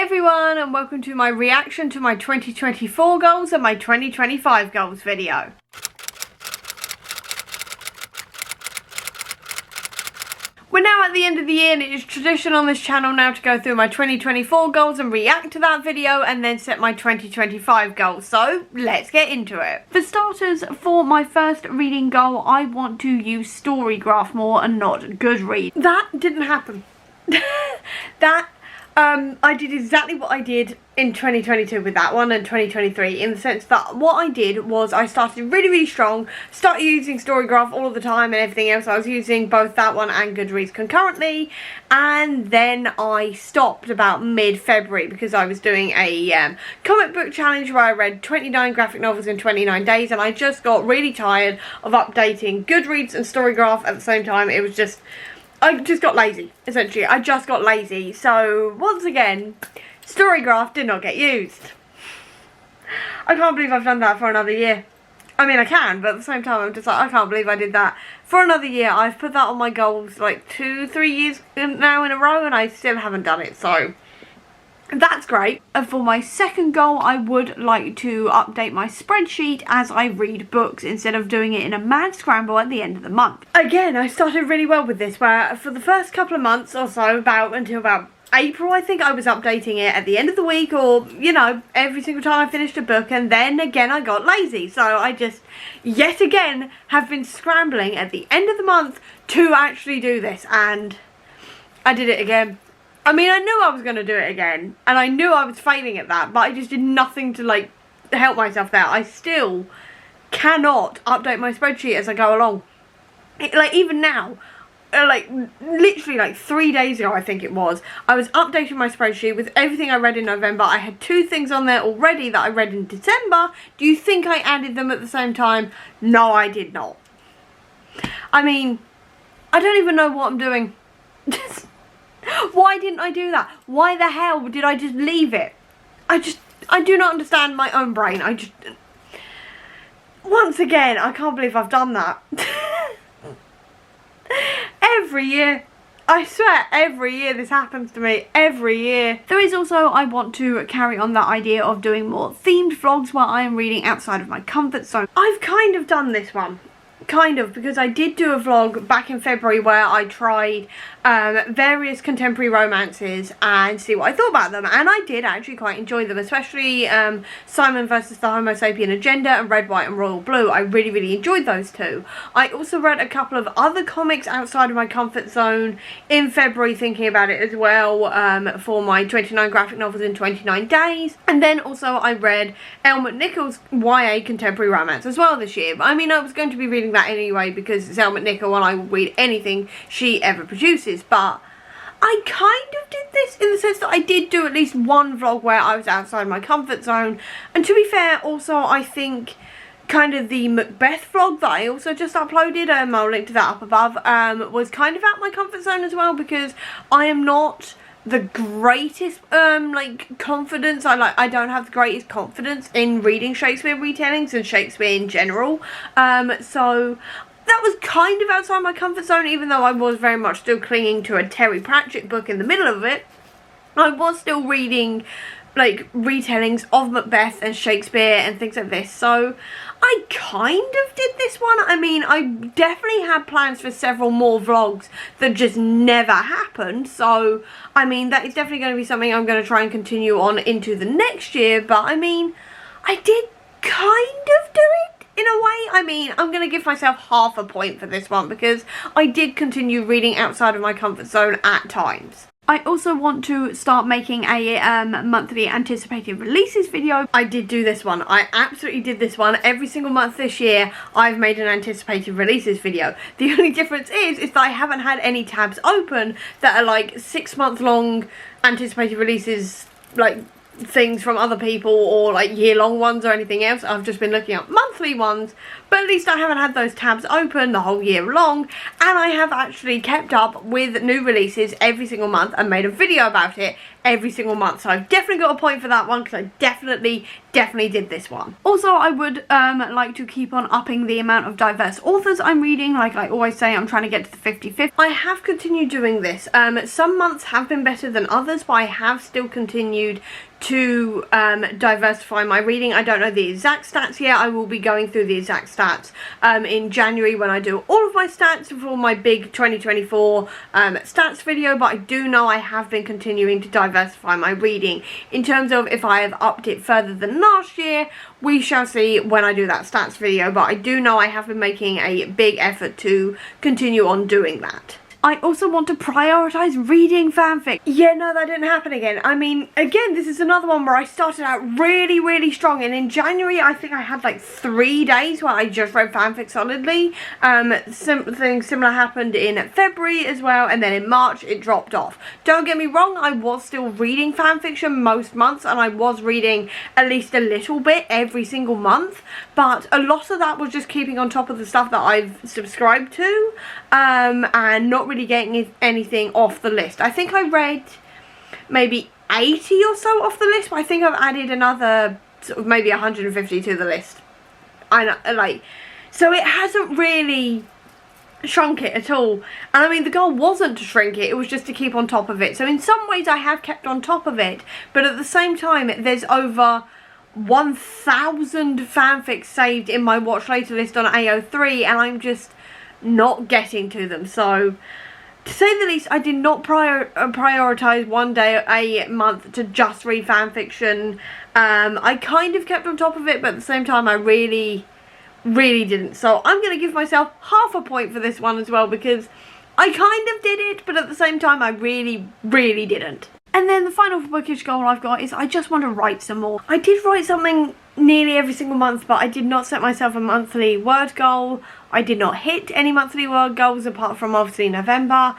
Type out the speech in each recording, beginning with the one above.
Hey everyone, and welcome to my reaction to my 2024 goals and my 2025 goals video. We're now at the end of the year and it is tradition on this channel now to go through my 2024 goals and react to that video and then set my 2025 goals. So let's get into it. For starters, for my first reading goal, I want to use Storygraph more and not Goodreads. That didn't happen. I did exactly what I did in 2022 with that one and 2023, in the sense that what I did was I started really strong, started using Storygraph all of the time and everything else. I was using both that one and Goodreads concurrently, and then I stopped about mid-February because I was doing a comic book challenge where I read 29 graphic novels in 29 days, and I just got really tired of updating Goodreads and Storygraph at the same time. It was just... I just got lazy, essentially. I just got lazy. So, once again, Storygraph did not get used. I can't believe I've done that for another year. I mean, I can, but at the same time, I'm just like, I can't believe I did that for another year. I've put that on my goals like 2-3 years now in a row, and I still haven't done it, so... that's great. And for my second goal, I would like to update my spreadsheet as I read books instead of doing it in a mad scramble at the end of the month. Again, I started really well with this, where for the first couple of months or so, until about April, I think, I was updating it at the end of the week, or, you know, every single time I finished a book, and then again I got lazy. So I just, yet again, have been scrambling at the end of the month to actually do this, and I did it again. I mean, I knew I was going to do it again, and I knew I was failing at that, but I just did nothing to, like, help myself there. I still cannot update my spreadsheet as I go along. Like, even now, like, literally, like, 3 days ago, I think it was, I was updating my spreadsheet with everything I read in November. I had 2 things on there already that I read in December. Do you think I added them at the same time? No, I did not. I mean, I don't even know what I'm doing. Why didn't I do that? Why the hell did I just leave it? I do not understand my own brain. Once again, I can't believe I've done that. Every year. I swear, every year this happens to me. Every year. There is also, I want to carry on that idea of doing more themed vlogs where I am reading outside of my comfort zone. I've kind of done this one. Kind of, because I did do a vlog back in February where I tried various contemporary romances and see what I thought about them, and I did actually quite enjoy them, especially Simon vs. the Homo Sapien Agenda and Red, White and Royal Blue. I really enjoyed those two. I also read a couple of other comics outside of my comfort zone in February, thinking about it as well, for my 29 graphic novels in 29 days, and then also I read Elle McNichol's YA contemporary romance as well this year. But I mean, I was going to be reading that anyway because it's Elle McNichol and I will read anything she ever produces, but I kind of did this in the sense that I did do at least one vlog where I was outside my comfort zone, and to be fair, also I think kind of the Macbeth vlog that I also just uploaded, I'll link to that up above, was kind of out my comfort zone as well, because I am not the greatest like confidence. I don't have the greatest confidence in reading Shakespeare retellings and Shakespeare in general, so that was kind of outside my comfort zone, even though I was very much still clinging to a Terry Pratchett book in the middle of it. I was still reading like retellings of Macbeth and Shakespeare and things like this, so I kind of did this one. I mean, I definitely had plans for several more vlogs that just never happened, so I mean, that is definitely going to be something I'm going to try and continue on into the next year. But I mean, I did kind of do it in a way. I mean, I'm going to give myself half a point for this one because I did continue reading outside of my comfort zone at times. I also want to start making a monthly anticipated releases video. I did do this one. I absolutely did this one. Every single month this year, I've made an anticipated releases video. The only difference is that I haven't had any tabs open that are like 6-month-long anticipated releases, like things from other people, or like year-long ones or anything else. I've just been looking up monthly ones, but at least I haven't had those tabs open the whole year long, and I have actually kept up with new releases every single month and made a video about it every single month. So I've definitely got a point for that one, because I definitely did this one. Also, I would like to keep on upping the amount of diverse authors I'm reading. Like I always say, I'm trying to get to the 50/50. I have continued doing this. Some months have been better than others, but I have still continued to diversify my reading. I don't know the exact stats yet. I will be going through the exact stats in January when I do all of my stats for my big 2024 stats video, but I do know I have been continuing to diversify my reading. In terms of if I have upped it further than last year, we shall see when I do that stats video, but I do know I have been making a big effort to continue on doing that. I also want to prioritise reading fanfic. Yeah, no, that didn't happen again. I mean, again, this is another one where I started out really strong, and in January I think I had like 3 days where I just read fanfic solidly. Something similar happened in February as well, and then in March it dropped off. Don't get me wrong, I was still reading fanfiction most months, and I was reading at least a little bit every single month, but a lot of that was just keeping on top of the stuff that I've subscribed to, and not really getting anything off the list. I think I read maybe 80 or so off the list, but I think I've added another sort of maybe 150 to the list. I know, like, so it hasn't really shrunk it at all. And I mean, the goal wasn't to shrink it, it was just to keep on top of it. So in some ways I have kept on top of it, but at the same time there's over 1,000 fanfics saved in my watch later list on AO3, and I'm just not getting to them. So to say the least, I did not prioritise one day a month to just read fanfiction. I kind of kept on top of it, but at the same time I really didn't. So I'm going to give myself half a point for this one as well, because I kind of did it, but at the same time I really didn't. And then the final bookish goal I've got is I just want to write some more. I did write something nearly every single month, but I did not set myself a monthly word goal. I did not hit any monthly word goals apart from obviously November.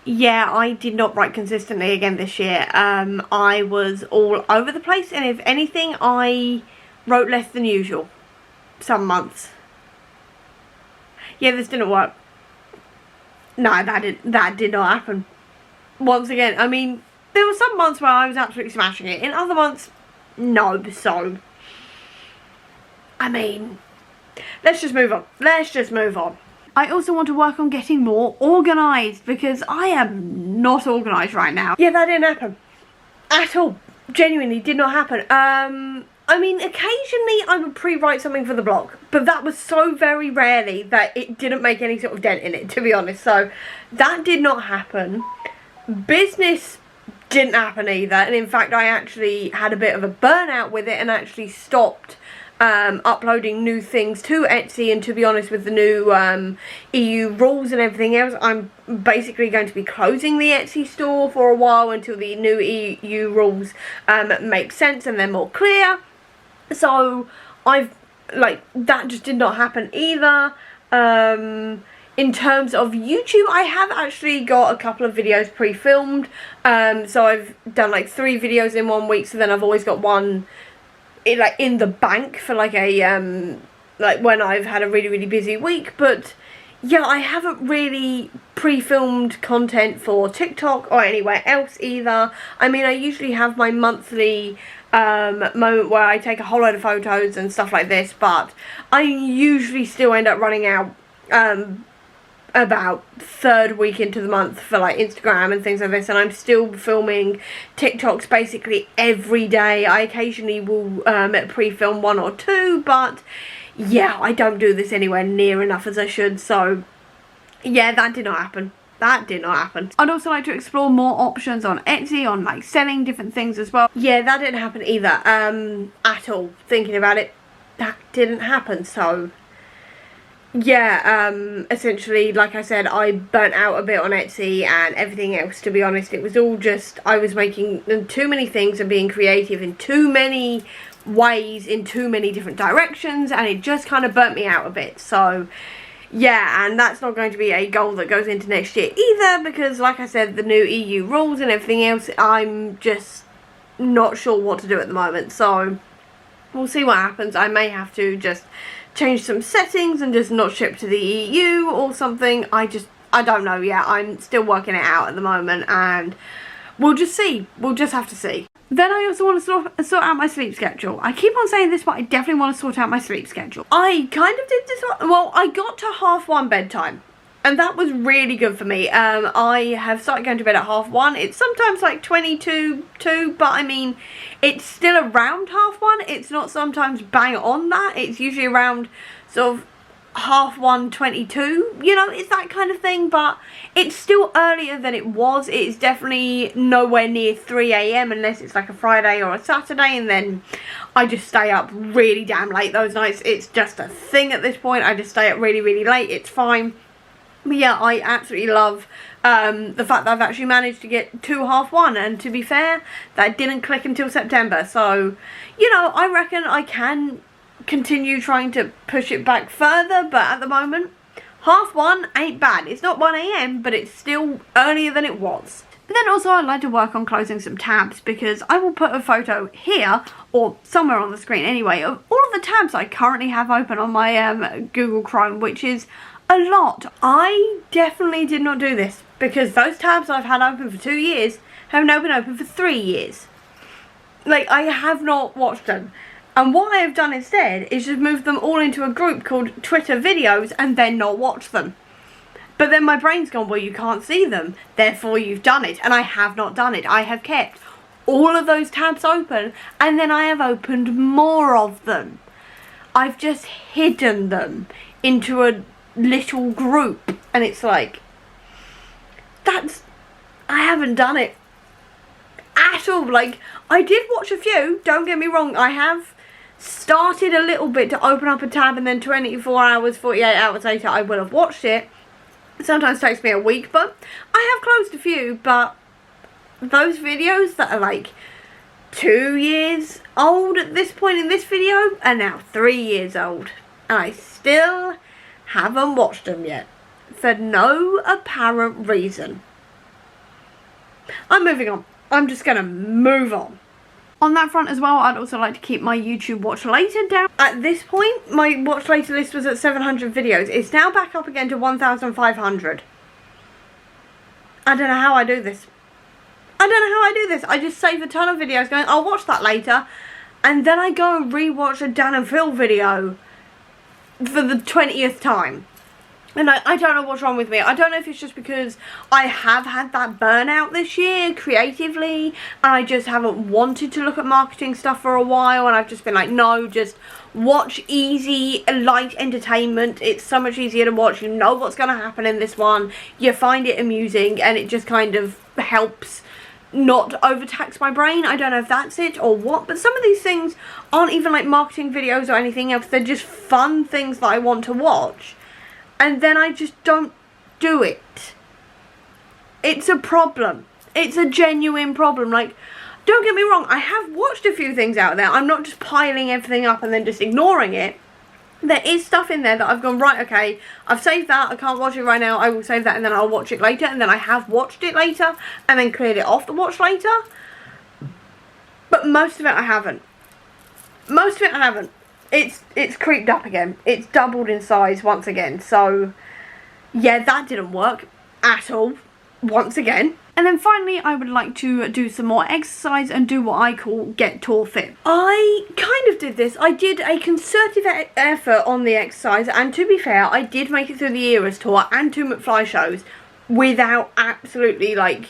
Yeah, I did not write consistently again this year. I was all over the place, and if anything I wrote less than usual some months. Yeah, this didn't work. No, that did not happen. Once again, I mean, there were some months where I was absolutely smashing it. In other months, no. So, I mean, let's just move on. I also want to work on getting more organised, because I am not organised right now. Yeah, that didn't happen. At all. Genuinely did not happen. I mean, occasionally I would pre-write something for the blog, but that was so very rarely that it didn't make any sort of dent in it, to be honest. So, that did not happen. Business didn't happen either, and in fact I actually had a bit of a burnout with it and actually stopped uploading new things to Etsy. And to be honest, with the new EU rules and everything else, I'm basically going to be closing the Etsy store for a while until the new EU rules make sense and they're more clear. So that just did not happen either. In terms of YouTube, I have actually got a couple of videos pre-filmed. So I've done like 3 videos in 1 week, so then I've always got one in the bank for like a like when I've had a really busy week. But yeah, I haven't really pre-filmed content for TikTok or anywhere else either. I mean, I usually have my monthly moment where I take a whole load of photos and stuff like this, but I usually still end up running out about 3rd week into the month for like Instagram and things like this, and I'm still filming TikToks basically every day. I occasionally will pre-film 1 or 2, but yeah, I don't do this anywhere near enough as I should. So yeah, that did not happen. I'd also like to explore more options on Etsy, on like selling different things as well. Yeah, that didn't happen either, at all. Thinking about it, that didn't happen. So yeah, essentially, like I said, I burnt out a bit on Etsy and everything else, to be honest. It was all just, I was making too many things and being creative in too many ways, in too many different directions, and it just kind of burnt me out a bit. So yeah, and that's not going to be a goal that goes into next year either, because like I said, the new EU rules and everything else, I'm just not sure what to do at the moment. So We'll see what happens. I may have to just change some settings and just not ship to the EU or something. I don't know yet. I'm still working it out at the moment, and we'll just see. We'll just have to see. Then I also want to sort out my sleep schedule. I keep on saying this, but I definitely want to sort out my sleep schedule. I kind of did this one. Well, I got to 1:30 bedtime, and that was really good for me. I have started going to bed at 1:30. It's sometimes like 22:02, but I mean, it's still around 1:30. It's not sometimes bang on that. It's usually around sort of 1:22. You know, it's that kind of thing, but it's still earlier than it was. It's definitely nowhere near 3 AM unless it's like a Friday or a Saturday, and then I just stay up really damn late those nights. It's just a thing at this point. I just stay up really, really late. It's fine. But yeah, I absolutely love the fact that I've actually managed to get to 1:30, and to be fair, that didn't click until September. So, you know, I reckon I can continue trying to push it back further, but at the moment, 1:30 ain't bad. It's not 1 AM, but it's still earlier than it was. But then also I'd like to work on closing some tabs, because I will put a photo here, or somewhere on the screen anyway, of all of the tabs I currently have open on my Google Chrome, which is a lot. I definitely did not do this, because those tabs I've had open for 2 years have now been open for 3 years. Like, I have not watched them. And what I have done instead is just move them all into a group called Twitter videos and then not watch them. But then my brain's gone, well, you can't see them, therefore you've done it. And I have not done it. I have kept all of those tabs open, and then I have opened more of them. I've just hidden them into a little group, and it's like, I haven't done it at all. Like, I did watch a few, don't get me wrong, I have started a little bit to open up a tab, and then 24 hours, 48 hours later I will have watched it. It sometimes takes me a week, but I have closed a few. But those videos that are like 2 years old at this point in this video are now 3 years old, and I still haven't watched them yet, for no apparent reason. I'm moving on. I'm just gonna move on. On that front as well, I'd also like to keep my YouTube watch later down. At this point, my watch later list was at 700 videos. It's now back up again to 1,500. I don't know how I do this. I just save a ton of videos going, I'll watch that later, and then I go and rewatch a Dan and Phil video for the 20th time. And I don't know what's wrong with me. I don't know if it's just because I have had that burnout this year creatively, and I just haven't wanted to look at marketing stuff for a while, and I've just been like, no, just watch easy, light entertainment. It's so much easier to watch. You know what's going to happen in this one. You find it amusing, and it just kind of helps not overtax my brain. I don't know if that's it or what, but some of these things aren't even like marketing videos or anything else. They're just fun things that I want to watch. And then I just don't do it. It's a problem. It's a genuine problem. Like, don't get me wrong, I have watched a few things out there. I'm not just piling everything up and then just ignoring it. There is stuff in there that I've gone, right, okay, I've saved that, I can't watch it right now, I will save that and then I'll watch it later. And then I have watched it later and then cleared it off the watch later. But most of it I haven't. Most of it I haven't. It's creeped up again. It's doubled in size once again. So, yeah, that didn't work at all once again. And then finally, I would like to do some more exercise and do what I call get tall fit. I kind of did this. I did a concerted effort on the exercise, and to be fair, I did make it through the Eras tour and 2 McFly shows without absolutely, like,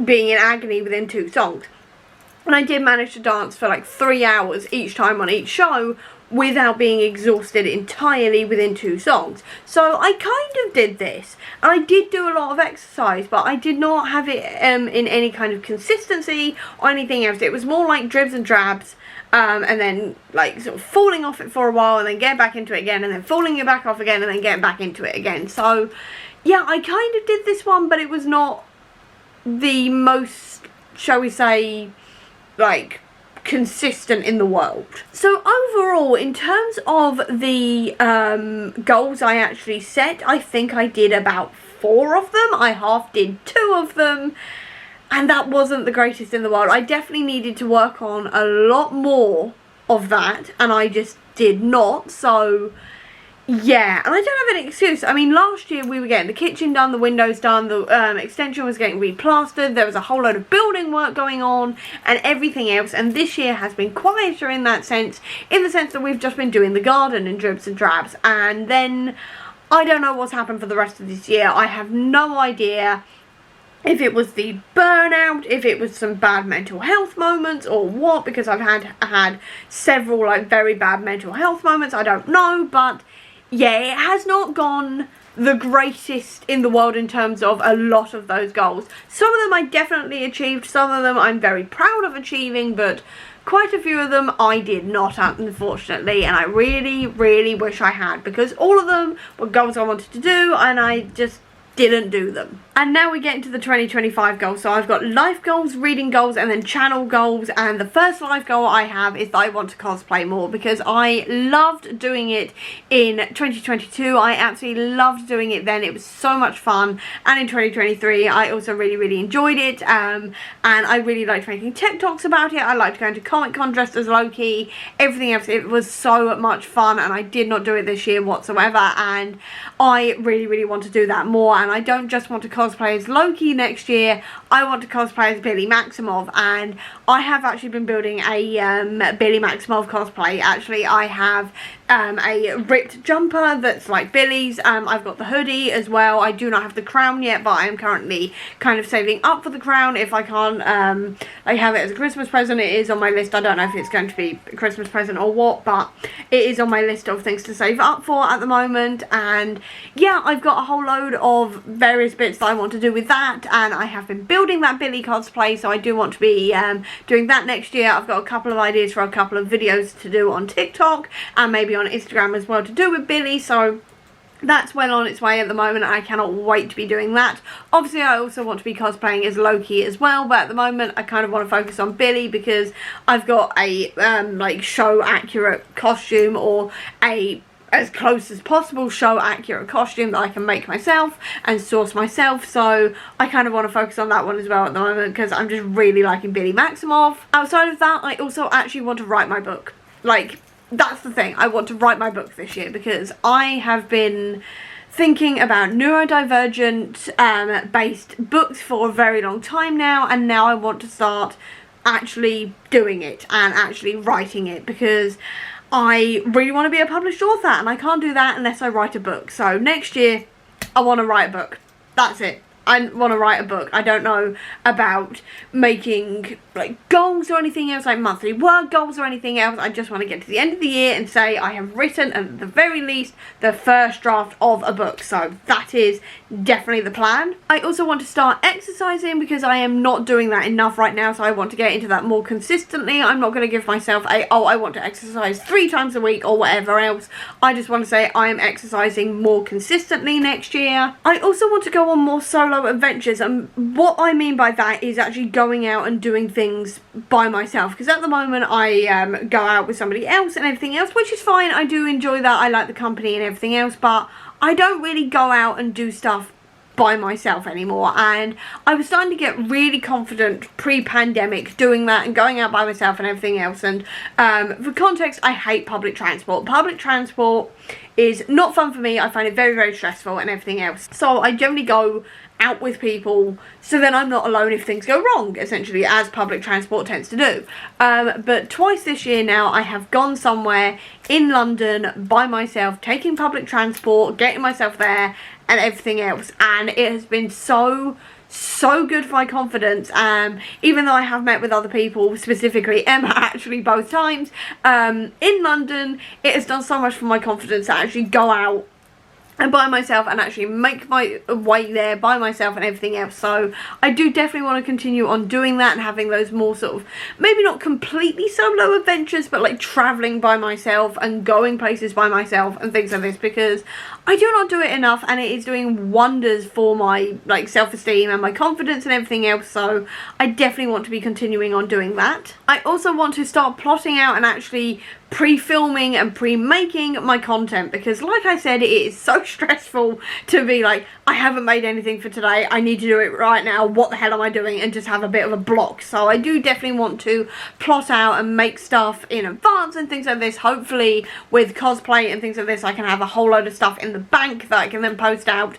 being in agony within 2 songs. And I did manage to dance for like 3 hours each time on each show without being exhausted entirely within 2 songs. So I kind of did this, and I did do a lot of exercise, but I did not have it in any kind of consistency or anything else. It was more like dribs and drabs, and then like sort of falling off it for a while and then getting back into it again, and then falling it back off again and then getting back into it again. So yeah, I kind of did this one, but it was not the most, shall we say, like, consistent in the world. So overall, in terms of the goals I actually set, I think I did about 4 of them. I half did 2 of them, and that wasn't the greatest in the world. I definitely needed to work on a lot more of that, and I just did not. So yeah, and I don't have an excuse. I mean, last year we were getting the kitchen done, the windows done, the extension was getting replastered, there was a whole load of building work going on and everything else, and this year has been quieter in that sense, in the sense that we've just been doing the garden in dribs and drabs, and then I don't know what's happened for the rest of this year. I have no idea if it was the burnout, if it was some bad mental health moments or what, because I've had several like very bad mental health moments, I don't know, but yeah, it has not gone the greatest in the world in terms of a lot of those goals. Some of them I definitely achieved, some of them I'm very proud of achieving, but quite a few of them I did not, unfortunately, and I really, really wish I had, because all of them were goals I wanted to do and I just didn't do them. And now we get into the 2025 goals. So I've got life goals, reading goals, and then channel goals. And the first life goal I have is that I want to cosplay more, because I loved doing it in 2022. I absolutely loved doing it then. It was so much fun. And in 2023, I also really, really enjoyed it. And I really liked making TikToks about it. I liked going to Comic Con dressed as Loki. Everything else, it was so much fun. And I did not do it this year whatsoever. And I really, really want to do that more. And I don't just want to cosplay as Loki next year, I want to cosplay as Billy Maximoff, and I have actually been building a Billy Maximoff cosplay. Actually, I have a ripped jumper that's like Billy's. I've got the hoodie as well. I do not have the crown yet, but I am currently kind of saving up for the crown. If I can't I have it as a Christmas present, it is on my list. I don't know if it's going to be a Christmas present or what, but it is on my list of things to save up for at the moment. And yeah, I've got a whole load of various bits that I want to do with that, and I have been building that Billy cosplay, so I do want to be doing that next year. I've got a couple of ideas for a couple of videos to do on TikTok and maybe on Instagram as well to do with Billy, so that's well on its way at the moment. I cannot wait to be doing that. Obviously, I also want to be cosplaying as Loki as well, but at the moment I kind of want to focus on Billy, because I've got a like show accurate costume, or a as close as possible show accurate costume that I can make myself and source myself, so I kind of want to focus on that one as well at the moment, because I'm just really liking Billy Maximoff. Outside of that, I also actually want to write my book. Like, that's the thing, I want to write my book this year, because I have been thinking about neurodivergent based books for a very long time now, and now I want to start actually doing it and actually writing it, because I really want to be a published author, and I can't do that unless I write a book. So next year, I want to write a book. That's it. I want to write a book. I don't know about making like goals or anything else, like monthly word goals or anything else. I just want to get to the end of the year and say I have written, at the very least, the first draft of a book. So that is definitely the plan. I also want to start exercising, because I am not doing that enough right now, so I want to get into that more consistently. I'm not going to give myself a, oh, I want to exercise 3 times a week or whatever else. I just want to say I am exercising more consistently next year. I also want to go on more solo adventures, and what I mean by that is actually going out and doing things by myself, because at the moment I go out with somebody else and everything else, which is fine. I do enjoy that. I like the company and everything else, but I don't really go out and do stuff by myself anymore, and I was starting to get really confident pre-pandemic doing that and going out by myself and everything else. And for context, I hate public transport. Public transport is not fun for me. I find it very, very stressful and everything else, so I generally go out with people, so then I'm not alone if things go wrong, essentially, as public transport tends to do. But twice this year now, I have gone somewhere in London by myself, taking public transport, getting myself there and everything else, and it has been so good for my confidence. Even though I have met with other people, specifically Emma actually both times in London, it has done so much for my confidence to actually go out and by myself and actually make my way there by myself and everything else. So I do definitely want to continue on doing that and having those more sort of, maybe not completely solo adventures, but like travelling by myself and going places by myself and things like this, because I do not do it enough, and it is doing wonders for my like self-esteem and my confidence and everything else. So I definitely want to be continuing on doing that. I also want to start plotting out and actually pre-filming and pre-making my content, because like I said, it is so stressful to be like, I haven't made anything for today, I need to do it right now, what the hell am I doing, and just have a bit of a block. So I do definitely want to plot out and make stuff in advance and things like this. Hopefully with cosplay and things like this, I can have a whole load of stuff in the bank that I can then post out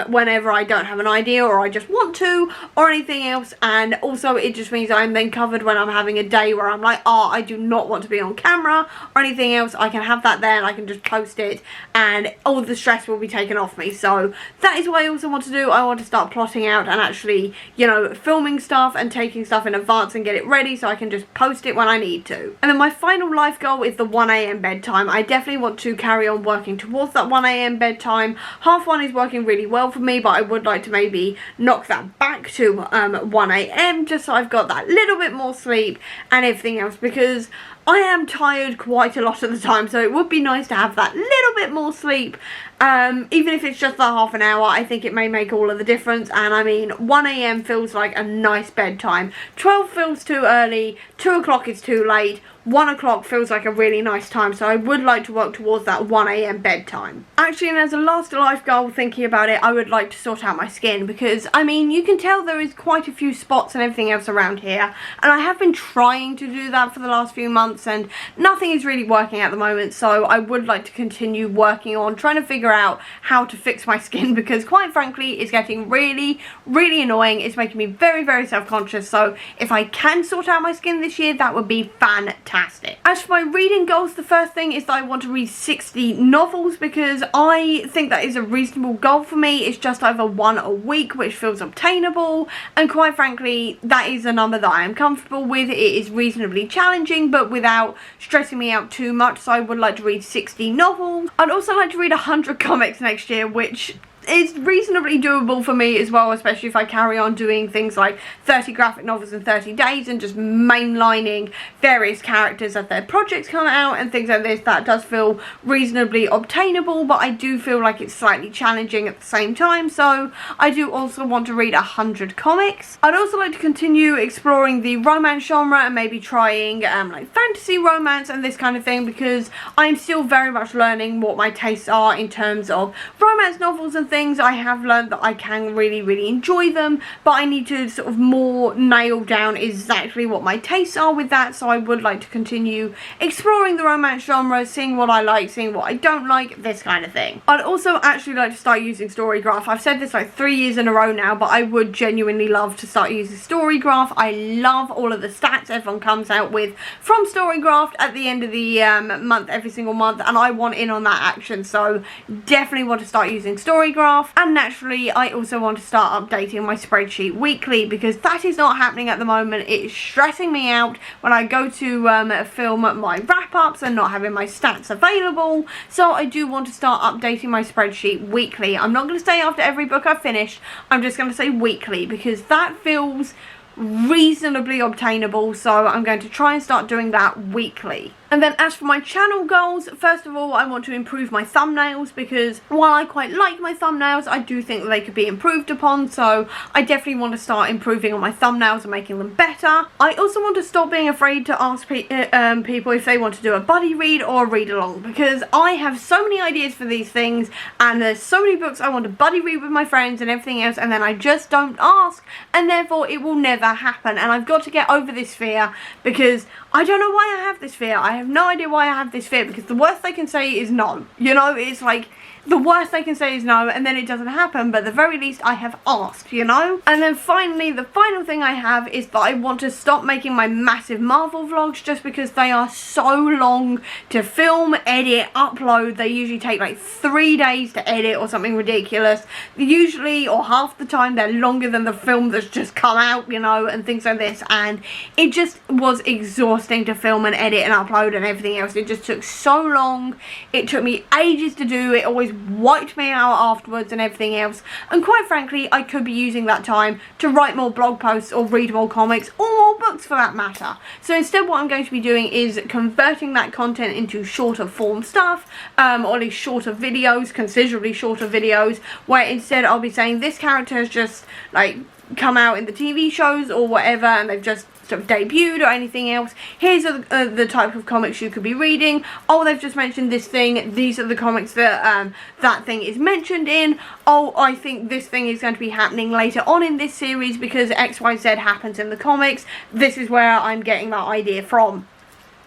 whenever I don't have an idea or I just want to, or anything else. And also it just means I'm then covered when I'm having a day where I'm like, oh, I do not want to be on camera or anything else. I can have that there and I can just post it and all the stress will be taken off me. So that is what I also want to do. I want to start plotting out and actually, you know, filming stuff and taking stuff in advance and get it ready so I can just post it when I need to. And then my final life goal is the 1 AM bedtime. I definitely want to carry on working towards that 1 AM bedtime. Half one is working really well for me, but I would like to maybe knock that back to 1 AM just so I've got that little bit more sleep and everything else, because I am tired quite a lot of the time, so it would be nice to have that little bit more sleep. Even if it's just that half an hour, I think it may make all of the difference. And I mean, 1 AM feels like a nice bedtime. 12 feels too early, 2 o'clock is too late, 1 o'clock feels like a really nice time, so I would like to work towards that 1 AM bedtime. Actually, and as a last life goal, thinking about it, I would like to sort out my skin, because I mean, you can tell there is quite a few spots and everything else around here, and I have been trying to do that for the last few months and nothing is really working at the moment. So I would like to continue working on trying to figure out how to fix my skin, because quite frankly it's getting really annoying. It's making me very self-conscious, so if I can sort out my skin this year, that would be fantastic. As for my reading goals, the first thing is that I want to read 60 novels, because I think that is a reasonable goal for me. It's just over 1 a week, which feels obtainable, and quite frankly that is a number that I am comfortable with. It is reasonably challenging but without stressing me out too much, so I would like to read 60 novels. I'd also like to read 100 comics next year, which is reasonably doable for me as well, especially if I carry on doing things like 30 graphic novels in 30 days and just mainlining various characters as their projects come out and things like this. That does feel reasonably obtainable, but I do feel like it's slightly challenging at the same time, so I do also want to read 100 comics. I'd also like to continue exploring the romance genre and maybe trying like fantasy romance and this kind of thing, because I'm still very much learning what my tastes are in terms of romance novels and things. I have learned that I can really enjoy them, but I need to sort of more nail down exactly what my tastes are with that. So I would like to continue exploring the romance genre, seeing what I like, seeing what I don't like, this kind of thing. I'd also actually like to start using Storygraph. I've said this like 3 years in a row now, but I would genuinely love to start using Storygraph. I love all of the stats everyone comes out with from Storygraph at the end of the month, every single month, and I want in on that action, so definitely want to start using Storygraph. And naturally I also want to start updating my spreadsheet weekly, because that is not happening at the moment. It's stressing me out when I go to film my wrap-ups and not having my stats available. So I do want to start updating my spreadsheet weekly. I'm not going to say after every book I've finished, I'm just going to say weekly, because that feels reasonably obtainable, so I'm going to try and start doing that weekly. And then as for my channel goals, first of all, I want to improve my thumbnails, because while I quite like my thumbnails, I do think that they could be improved upon, so I definitely want to start improving on my thumbnails and making them better. I also want to stop being afraid to ask people if they want to do a buddy read or a read along, because I have so many ideas for these things and there's so many books I want to buddy read with my friends and everything else, and then I just don't ask, and therefore it will never happen. And I've got to get over this fear, because I don't know why I have this fear. I have no idea why I have this fear, because the worst they can say is no. You know, it's like the worst they can say is no, and then it doesn't happen, but at the very least I have asked, you know? And then finally, the final thing I have is that I want to stop making my massive Marvel vlogs, just because they are so long to film, edit, upload. They usually take like 3 days to edit or something ridiculous. Usually, or half the time, they're longer than the film that's just come out, you know, and things like this. And it just was exhausting to film and edit and upload and everything else. It just took so long. It took me ages to do. It always wiped me out afterwards and everything else, and quite frankly I could be using that time to write more blog posts or read more comics or more books for that matter. So instead what I'm going to be doing is converting that content into shorter form stuff, or at least shorter videos, considerably shorter videos, where instead I'll be saying this character is just like come out in the TV shows or whatever, and they've just sort of debuted or anything else. Here's the type of comics you could be reading. Oh, they've just mentioned this thing. These are the comics that that thing is mentioned in. Oh, I think this thing is going to be happening later on in this series because XYZ happens in the comics. This is where I'm getting that idea from.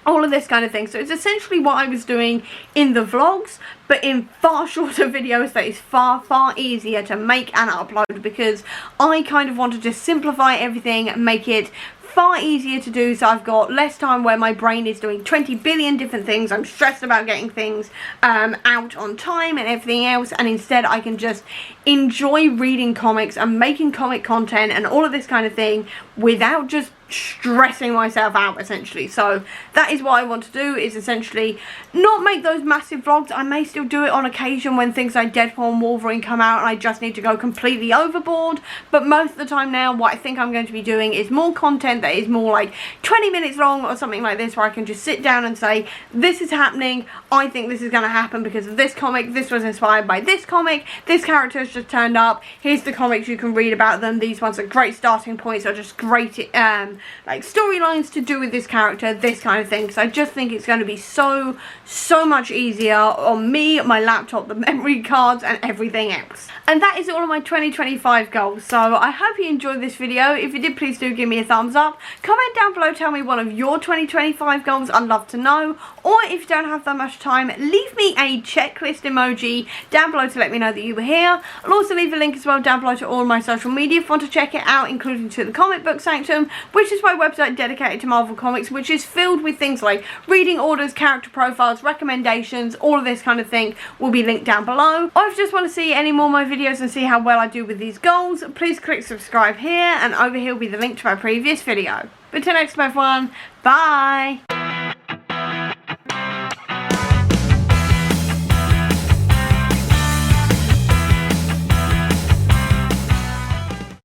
All of this kind of thing. So it's essentially what I was doing in the vlogs, but in far shorter videos that is far easier to make and upload, because I kind of wanted to simplify everything and make it far easier to do, so I've got less time where my brain is doing 20 billion different things. I'm stressed about getting things out on time and everything else, and instead I can just enjoy reading comics and making comic content and all of this kind of thing without just stressing myself out, essentially. So that is what I want to do, is essentially not make those massive vlogs. I may still do it on occasion when things like Deadpool and Wolverine come out and I just need to go completely overboard, but most of the time now what I think I'm going to be doing is more content that is more like 20 minutes long or something like this, where I can just sit down and say, this is happening, I think this is going to happen because of this comic, this was inspired by this comic, this character has just turned up, here's the comics you can read about them, these ones are great starting points, or just great like storylines to do with this character, this kind of thing. So I just think it's going to be so much easier on me, my laptop, the memory cards and everything else. And that is all of my 2025 goals. So I hope you enjoyed this video. If you did, please do give me a thumbs up. Comment down below, tell me one of your 2025 goals, I'd love to know. Or if you don't have that much time, leave me a checklist emoji down below to let me know that you were here. I'll also leave a link as well down below to all my social media if you want to check it out, including to the Comic Book Sanctum, which is my website dedicated to Marvel Comics, which is filled with things like reading orders, character profiles, recommendations, all of this kind of thing will be linked down below. Or if you just want to see any more of my videos and see how well I do with these goals, please click subscribe here, and over here will be the link to my previous video. But till next time everyone, bye!